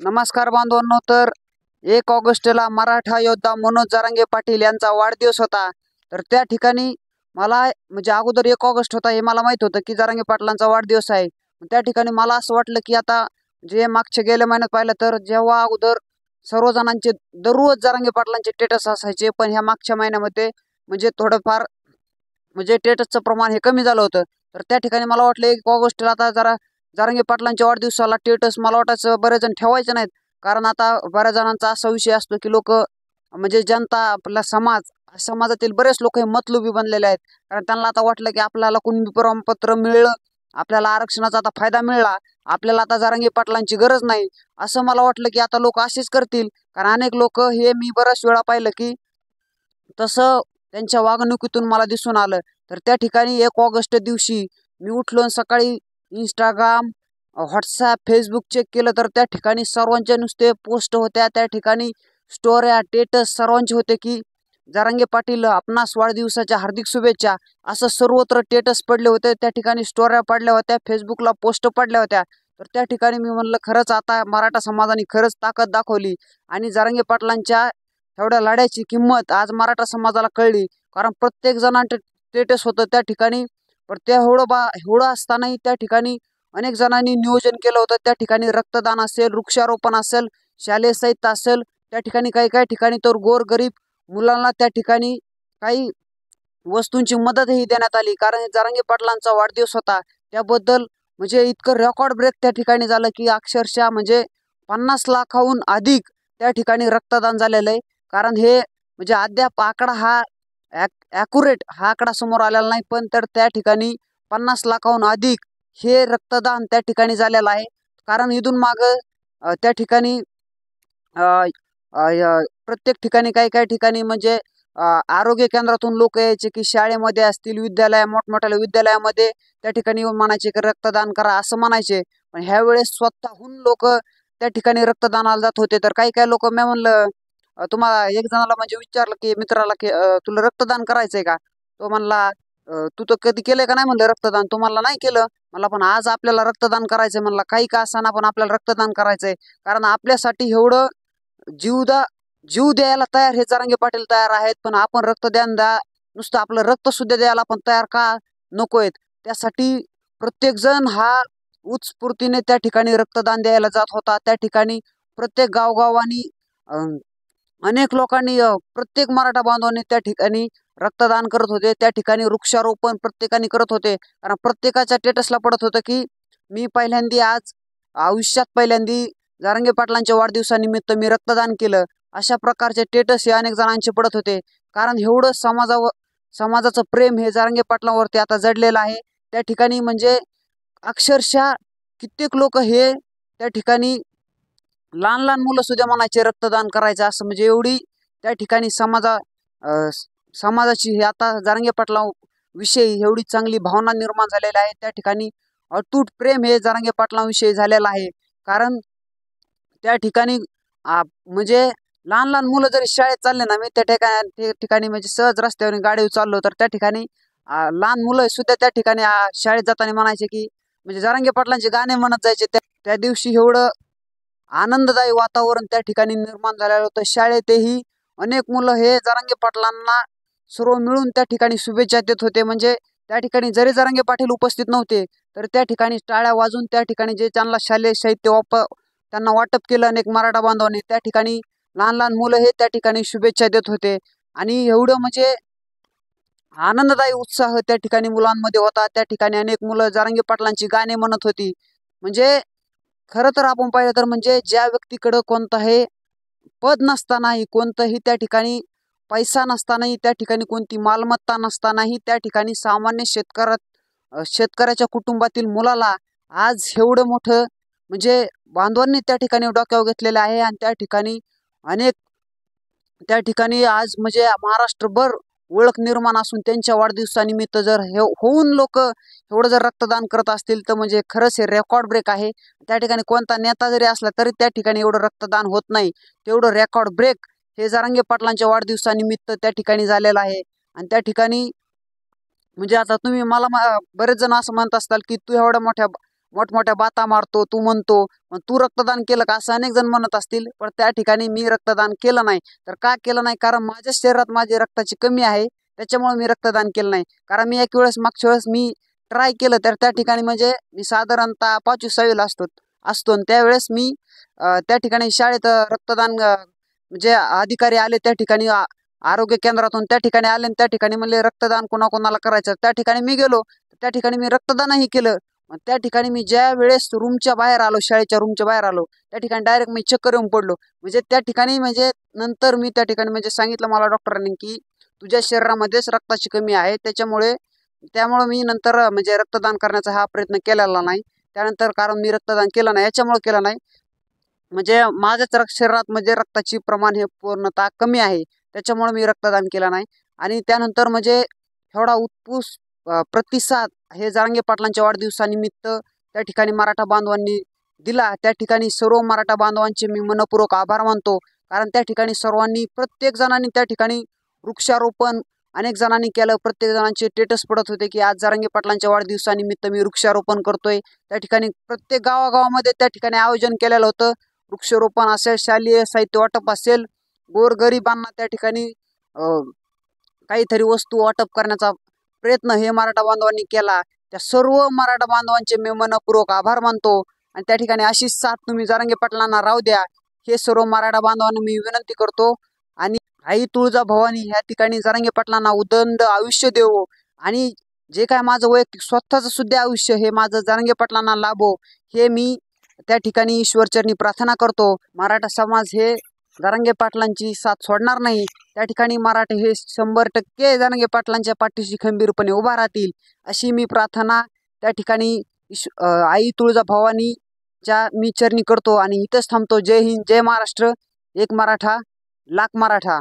नमस्कार बांधवांनो. तर 1 ऑगस्टला मराठा योद्धा मनोज जरांगे पाटील यांचा वाढदिवस होता. तर त्या ठिकाणी मला म्हणजे अगोदर 1 ऑगस्ट होता हे मला माहित होतं की जरांगे पाटलांचा वाढदिवस आहे. त्या ठिकाणी मला असं वाटलं की आता जे मागच्या गेल्या महिन्यात पाहिलं तर जेव्हा अगोदर सर्वजणांचे दररोज जरांगे पाटलांचे स्टेटस असायचे, पण ह्या मागच्या महिन्यामध्ये म्हणजे थोडंफार म्हणजे स्टेटसचं प्रमाण हे कमी झालं होतं. तर त्या ठिकाणी मला वाटलं 1 ऑगस्टला आता जरा जरांगे पाटलांच्या वाढदिवसाला स्टेटस मला वाटायचं बरेच जण ठेवायचे नाहीत. कारण आता बऱ्याच जणांचा असा विषय असतो की लोक म्हणजे जनता आपला समाज समाजातील बरेच लोक हे मतलबी बनलेले आहेत. कारण त्यांना आता वाटलं की आपल्याला कुणबी प्रमाणपत्र मिळलं, आपल्याला आरक्षणाचा आता फायदा मिळाला, आपल्याला आता जरांगे पाटलांची गरज नाही. असं मला वाटलं की आता लोक असेच करतील. कारण अनेक लोक हे मी बऱ्याच वेळा पाहिलं की तसं त्यांच्या वागणुकीतून मला दिसून आलं. तर त्या ठिकाणी 1 ऑगस्ट दिवशी मी उठलो आणि सकाळी इंस्टाग्राम, व्हॉट्सॲप, फेसबुक चेक केलं तर त्या ठिकाणी सर्वांचे नुसते पोस्ट होत्या. त्या ठिकाणी स्टोऱ्या, स्टेटस सर्वांचे होते की जरांगे पाटील आपणास वाढदिवसाच्या हार्दिक शुभेच्छा, असं सर्वत्र स्टेटस पडले होते. त्या ठिकाणी स्टोऱ्या पडल्या होत्या, फेसबुकला पोस्ट पडल्या होत्या. तर त्या ठिकाणी मी म्हणलं खरंच आता मराठा समाजाने खरंच ताकद दाखवली आणि जरांगे पाटलांच्या एवढ्या लढ्याची किंमत आज मराठा समाजाला कळली. कारण प्रत्येक जणांचं स्टेटस होतं त्या ठिकाणी. पण त्या एवढं असतानाही त्या ठिकाणी अनेक जणांनी नियोजन केलं होतं. त्या ठिकाणी रक्तदान असेल, वृक्षारोपण असेल, शालेय साहित्य असेल, त्या ठिकाणी काही काही ठिकाणी तर गोरगरीब मुलांना त्या ठिकाणी काही वस्तूंची मदतही देण्यात आली. कारण हे जरांगे पाटलांचा वाढदिवस होता त्याबद्दल म्हणजे इतकं रेकॉर्ड ब्रेक त्या ठिकाणी झालं की अक्षरशः म्हणजे 50 लाखाहून अधिक त्या ठिकाणी रक्तदान झालेलं आहे. कारण हे म्हणजे अद्याप आकडा हा ॲक्युरेट हा आकडा समोर आलेला नाही, पण तर त्या ठिकाणी 50 लाखाहून अधिक हे रक्तदान त्या ठिकाणी झालेलं आहे. कारण इथून मागं त्या ठिकाणी अ, प्रत्येक ठिकाणी काही काही ठिकाणी म्हणजे आरोग्य केंद्रातून लोक यायचे की शाळेमध्ये असतील, मोठमोठ्या विद्यालयामध्ये त्या ठिकाणी येऊन म्हणायचे की रक्तदान करा असं म्हणायचे. पण ह्या वेळेस स्वतःहून लोक त्या ठिकाणी रक्तदानाला जात होते. तर काही काही लोक मी म्हणलं तुम्हाला एक जणाला म्हणजे विचारलं की मित्राला की तुला रक्तदान करायचंय का? तो म्हणला तू तर कधी केलंय का नाही म्हणलं रक्तदान? तो म्हणला नाही केलं. मला पण आज आपल्याला रक्तदान करायचंय म्हणला, काही का असाना पण आपल्याला रक्तदान करायचंय. कारण आपल्यासाठी एवढं जीवदा जीव द्यायला तयार हे जरांगे पाटील तयार आहेत. पण आपण रक्तदान नुसतं आपलं रक्त सुद्धा द्यायला आपण तयार का नकोयत? त्यासाठी प्रत्येक जण हा उत्स्फूर्तीने त्या ठिकाणी रक्तदान द्यायला जात होता. त्या ठिकाणी प्रत्येक गावगावानी अनेक लोकांनी प्रत्येक मराठा बांधवांनी त्या ठिकाणी रक्तदान करत होते. त्या ठिकाणी वृक्षारोपण प्रत्येकाने करत होते. कारण प्रत्येकाच्या स्टेटसला पडत होतं की मी पहिल्यांदी आज आयुष्यात पहिल्यांदी जरांगे पाटलांच्या वाढदिवसानिमित्त मी रक्तदान केलं. अशा प्रकारचे स्टेटस हे अनेक जणांचे पडत होते. कारण एवढं समाजाचं प्रेम हे जरांगे पाटलांवरती आता जडलेलं आहे. त्या ठिकाणी म्हणजे अक्षरशः कित्येक लोक हे त्या ठिकाणी लहान लहान मुलं सुद्धा म्हणायचे रक्तदान करायचं असं. म्हणजे एवढी त्या ठिकाणी समाजाची हे आता जरांगे पाटला विषयी एवढी चांगली भावना निर्माण झालेली आहे. त्या ठिकाणी अतूट प्रेम हे जरांगे पाटलांविषयी झालेलं आहे. कारण त्या ठिकाणी म्हणजे लहान लहान मुलं जरी शाळेत चालले ना, मी त्या ठिकाणी म्हणजे सहज रस्त्यावर गाडीवर चाललो तर त्या ठिकाणी लहान मुलं सुद्धा त्या ठिकाणी शाळेत जाताना म्हणायचे की म्हणजे जरांगे पाटलांचे गाणे म्हणत जायचे. त्या त्या दिवशी एवढं आनंददायी वातावरण त्या ठिकाणी निर्माण झालेलं होतं. शाळेतही अनेक मुलं हे जरांगे पाटलांना सर्व मिळून त्या ठिकाणी शुभेच्छा देत होते. म्हणजे त्या ठिकाणी जरी जरांगे पाटील उपस्थित नव्हते तर त्या ठिकाणी टाळ्या वाजून त्या ठिकाणी जे त्यांना शालेय साहित्य त्यांना वाटप केलं अनेक मराठा बांधवांनी. त्या ठिकाणी लहान लहान मुलं हे त्या ठिकाणी शुभेच्छा देत होते. आणि एवढं म्हणजे आनंददायी उत्साह त्या ठिकाणी मुलांमध्ये होता. त्या ठिकाणी अनेक मुलं जरांगे पाटलांची गाणी म्हणत होती. म्हणजे खरं तर आपण पाहिलं तर म्हणजे ज्या व्यक्तीकडं कोणताही पद नसतानाही, कोणतंही त्या ठिकाणी पैसा नसतानाही, त्या ठिकाणी कोणती मालमत्ता नसतानाही त्या ठिकाणी सामान्य शेतकऱ्याच्या कुटुंबातील मुलाला आज एवढं मोठं म्हणजे बांधवांनी त्या ठिकाणी डोक्यावर घेतलेलं आहे. आणि त्या ठिकाणी अनेक त्या ठिकाणी आज म्हणजे महाराष्ट्रभर ओळख निर्माण असून त्यांच्या वाढदिवसानिमित्त जर हे होऊन लोक एवढं जर रक्तदान करत असतील तर म्हणजे खरंच हे रेकॉर्ड ब्रेक आहे. त्या ठिकाणी कोणता नेता जरी असला तरी त्या ठिकाणी एवढं रक्तदान होत नाही. तेवढं रेकॉर्ड ब्रेक हे जरांगे पाटलांच्या वाढदिवसानिमित्त त्या ठिकाणी झालेलं आहे. आणि त्या ठिकाणी म्हणजे आता तुम्ही मला बरेच जण असं म्हणत असताल की तू एवढ्या मोठ्या मोठमोठ्या बाता मारतो, तू म्हणतो, पण तू रक्तदान केलं का असं अनेक जण म्हणत असतील. पण त्या ठिकाणी मी रक्तदान केलं नाही. तर का केलं नाही? कारण माझ्या शरीरात माझी रक्ताची कमी आहे, त्याच्यामुळे मी रक्तदान केलं नाही. कारण मी एक वेळेस मागच्या वेळेस मी ट्राय केलं, तर त्या ठिकाणी म्हणजे मी साधारणतः 5वी-6वीला असतो आणि त्यावेळेस मी त्या ठिकाणी शाळेत रक्तदान म्हणजे अधिकारी आले त्या ठिकाणी, आरोग्य केंद्रातून त्या ठिकाणी आले आणि त्या ठिकाणी म्हणले रक्तदान कोणाकोणाला करायचं. त्या ठिकाणी मी गेलो, त्या ठिकाणी मी रक्तदानही केलं. त्या ठिकाणी मी ज्या वेळेस रूमच्या बाहेर आलो, शाळेच्या रूमच्या बाहेर आलो, त्या ठिकाणी डायरेक्ट मी चक्कर येऊन पडलो. म्हणजे त्या ठिकाणी म्हणजे नंतर मी त्या ठिकाणी म्हणजे सांगितलं मला डॉक्टरांनी की तुझ्या शरीरामध्येच रक्ताची कमी आहे, त्यामुळे मी नंतर म्हणजे रक्तदान करण्याचा हा प्रयत्न केलेला नाही. त्यानंतर कारण मी रक्तदान केलं नाही, याच्यामुळे केलं नाही म्हणजे माझ्याच शरीरात म्हणजे रक्ताची प्रमाण हे पूर्णतः कमी आहे, त्याच्यामुळे मी रक्तदान केलं नाही. आणि त्यानंतर म्हणजे एवढा उत्कृष्ट प्रतिसाद हे जरांगे पाटलांच्या वाढदिवसानिमित्त त्या ठिकाणी मराठा बांधवांनी दिला. त्या ठिकाणी सर्व मराठा बांधवांचे मी मनपूर्वक आभार मानतो. कारण त्या ठिकाणी सर्वांनी, प्रत्येक जणांनी त्या ठिकाणी वृक्षारोपण अनेक जणांनी केलं. प्रत्येक जणांचे स्टेटस पडत होते की आज जरांगे पाटलांच्या वाढदिवसानिमित्त मी वृक्षारोपण करतोय. त्या ठिकाणी प्रत्येक गावागावामध्ये त्या ठिकाणी आयोजन केलेलं होतं. वृक्षारोपण असेल, शालेय साहित्य वाटप असेल, गोरगरिबांना त्या ठिकाणी काहीतरी वस्तू वाटप करण्याचा प्रयत्न हे मराठा बांधवांनी केला. त्या सर्व मराठा बांधवांचे मी मनपूर्वक आभार मानतो. आणि त्या ठिकाणी अशीच साथ तुम्ही जरांगे पाटलांना राहू द्या, हे सर्व मराठा बांधवांना मी विनंती करतो. आणि आई तुळजाभवानी ह्या ठिकाणी जरांगे पाटलांना उदंड आयुष्य देवो. आणि जे काय माझं वैयक्तिक स्वतःचं सुद्धा आयुष्य हे माझं जरांगे पाटलांना लाभो, हे मी त्या ठिकाणी ईश्वरचरणी प्रार्थना करतो. मराठा समाज हे जरांगे पाटलांची साथ सोडणार नाही. त्या ठिकाणी मराठे हे 100% जरांगे पाटलांच्या पाठीशी खंबीरपणे उभा राहतील, अशी मी प्रार्थना त्या ठिकाणी आई तुळजाभवानीच्या मी चरणी करतो. आणि इथंच थांबतो. जय हिंद, जय महाराष्ट्र. एक मराठा, लाख मराठा.